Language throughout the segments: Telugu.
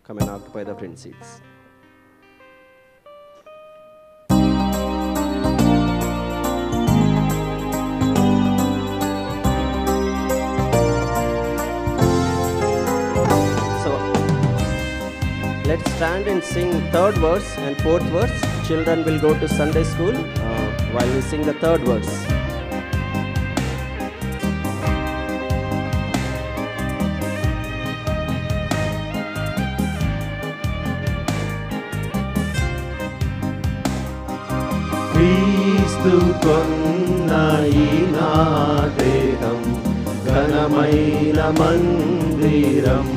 Come and occupy the front seats. So let's stand and sing third verse and fourth verse. Children will go to Sunday school while we sing the third verse. క్రీస్తు కొన్న ఈ నా దేహం ఘనమైన మందిరం.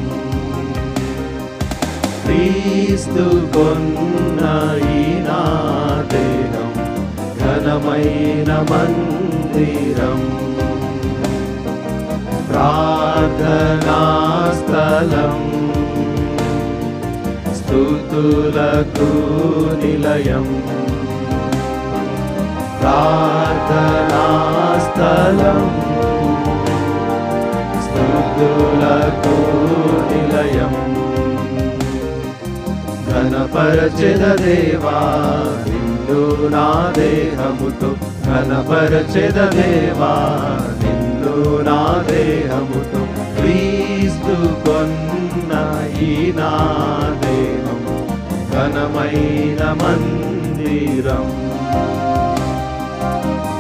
క్రీస్తు కొన్న ఈ నా దేహం ఘనమైన మందిరం. ప్రార్థనా స్థలం, స్తుతులకు నిలయం. ప్రార్థనా స్థలం, స్తుతులకు నిలయం. ఘనపరచెద దేవా నిన్ను నా దేహముతో, ఘనపరచెద దేవా నిన్ను నా దేహముతో. క్రీస్తు కొన్న ఈ నా దేహం ఘనమైన మందిరం.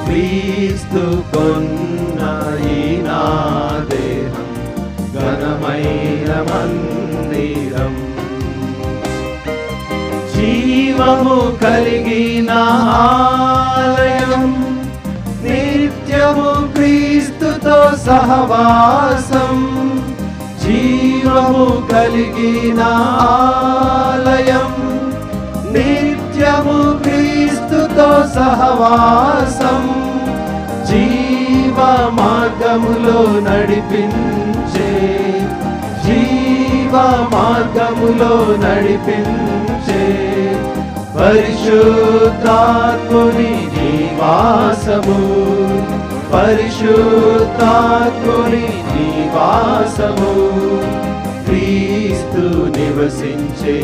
క్రీస్తు కొన్న ఈ నా దేహం ఘనమైన మందిరం. జీవము కలిగిన ఆలయం, నిత్యము క్రీస్తుతో సహవాసం. జీవము కలిగిన ఆలయం, నిత్యము క్రీస్తుతో సహవాసం. జీవ మార్గములో నడిపించే, జీవ మార్గములో నడిపించే పరిశుద్ధాత్ముని నివాసము. పరిశుద్ధాత్ముని నివాసము. క్రీస్తు నివసించే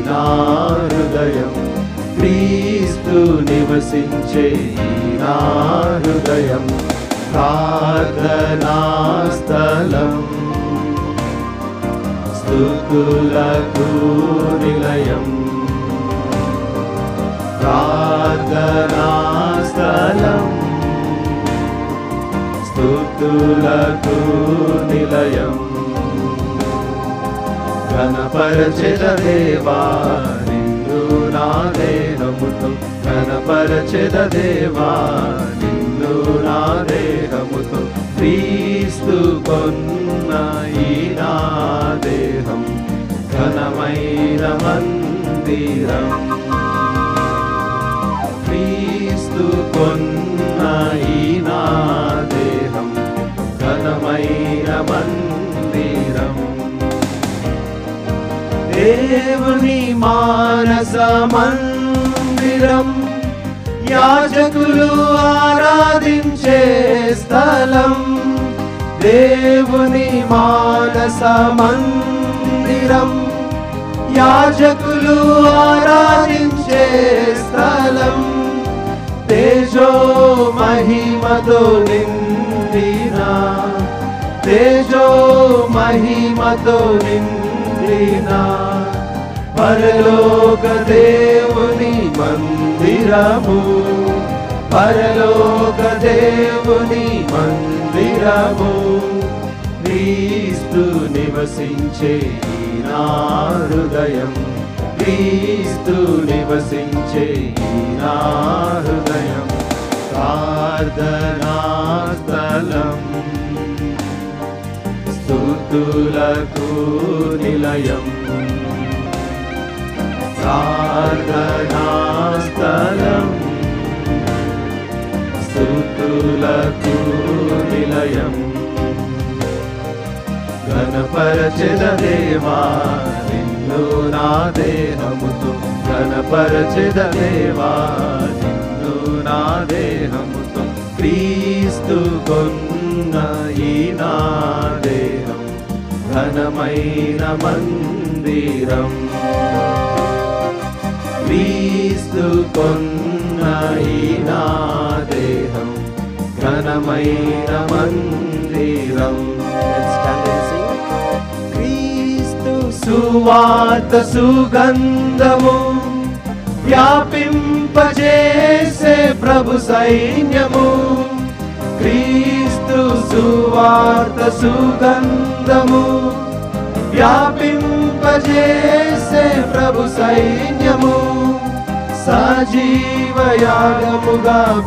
నా హృదయం, క్రీస్తు నివసించే నా హృదయం. ప్రార్థనా స్థలం, స్తుతులకు నిలయం. ప్రార్థనా స్థలం, స్తుతులకు నిలయం. ఘనపరచెద దేవా నిన్ను నా దేహముతో, ఘనపరచెద దేవా నిన్ను నా దేహముతో. క్రీస్తు కొన్న ఈ నా దేహం ఘనమైన మందిరం. క్రీస్తు కొన్న ఈ నా దేహం ఘనమైన మందిరం. దేవుని మానస మందిరం, యాజకులు ఆరాధించే స్థలం. దేవుని మానస మందిరం, యాజకులు ఆరాధించే స్థలం. తేజో మహిమతో నిండిన, తేజో మహిమతో నిండిన పరలోక దేవుని మందిరము. పరలోక దేవుని మందిరము. క్రీస్తు నివసించే నా హృదయం, క్రీస్తు నివసించే నా హృదయం. ప్రార్థనా స్థలం, స్తుతులకు నిలయం. ప్రార్థనా స్థలం, స్తుతులకు నిలయం. ఘనపరచెద దేవా నిన్ను నా దేహముతో, ఘనపరచెద దేవా నిన్ను నా దేహముతో. క్రీస్తు కొన్న ఈ నా దేహం ఘనమైన మందిరం. మందిరం క్రీస్తు కొన్న ఈ నా దేహం ఘనమైన మందిరం. Let's stand and sing. క్రీస్తు సువార్త సుగంధము వ్యాపింపజేసే ప్రభు సైన్యము క్రీస్తు సువార్త సుగంధము వ్యాపింపజేసే ప్రభు సైన్యము సజీవయాగముగా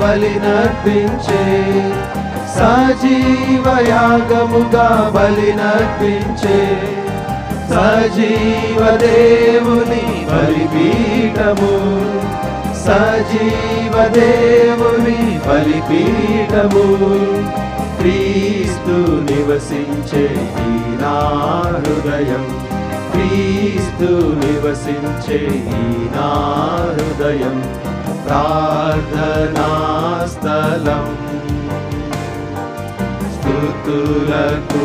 బలినర్పించే సజీవయాగముగా బలినర్పించే సజీవ దేవుని బలిపీఠము సజీవ దేవుని బలిపీఠము క్రీస్తు నివసించే ఈ నా హృదయం క్రీస్తు నివసించే ఈ నా హృదయం ప్రార్థనా స్థలం స్తుతులకు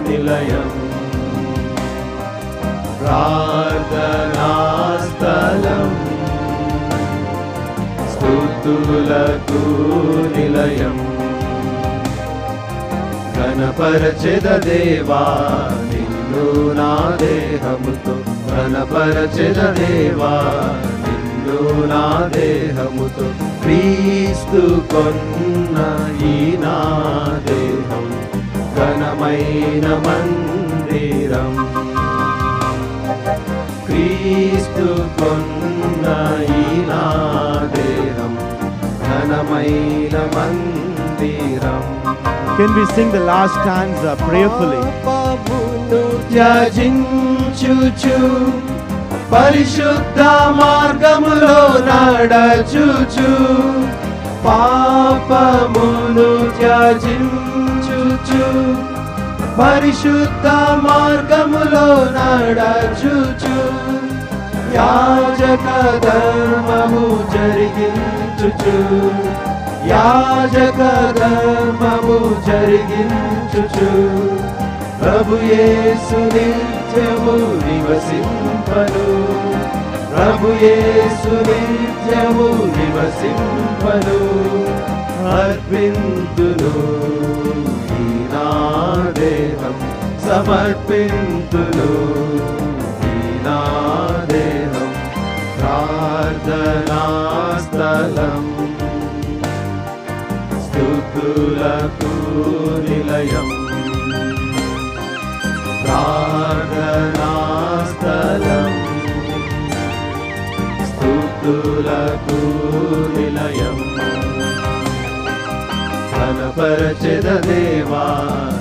నిలయం ప్రార్థనా స్థలం స్తుతులకు నిలయం ఘనపరచెద దేవా నిన్ను నా దేహముతో ఘనపరచెద దేవా నిన్ను నా దేహముతో క్రీస్తు కొన్న ఈ నా దేహం ఘనమైన మందిరం క్రీస్తు కొన్న ఈ నా దేహం ఘనమైన మందిరం. Can we sing the last stanza prayerfully? పాపమును త్యజించుచు పరిశుద్ధ మార్గములో నడచుచు పాపమును త్యజించుచు పరిశుద్ధ మార్గములో నడచుచు యాజక ధర్మము జరిగించుచు యాజక ధర్మము జరిగించుచు ప్రభు యేసు నిత్యము నివసింపను ప్రభు యేసు నిత్యము నివసింపను అర్పింతును ఈ నా దేహం సమర్పింతును ఈ నా దేహం ప్రార్థనా స్థలం స్తుతులకు నిలయం ప్రార్థనా స్థలం స్తుతులకు నిలయం ఘనపరచెద దేవా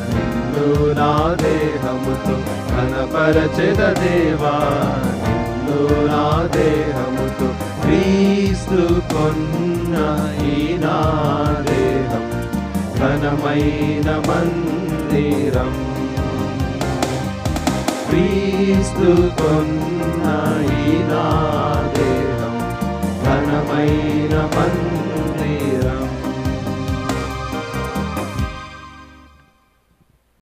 నిన్ను నా దేహముతో ఘనపరచెద దేవా నిన్ను నా దేహముతో క్రీస్తు కొన్న ఈ నా దేహం ఘనమైన మందిరం క్రీస్తు కొన్న ఈ నా దేహం ఘనమైన మందిరం.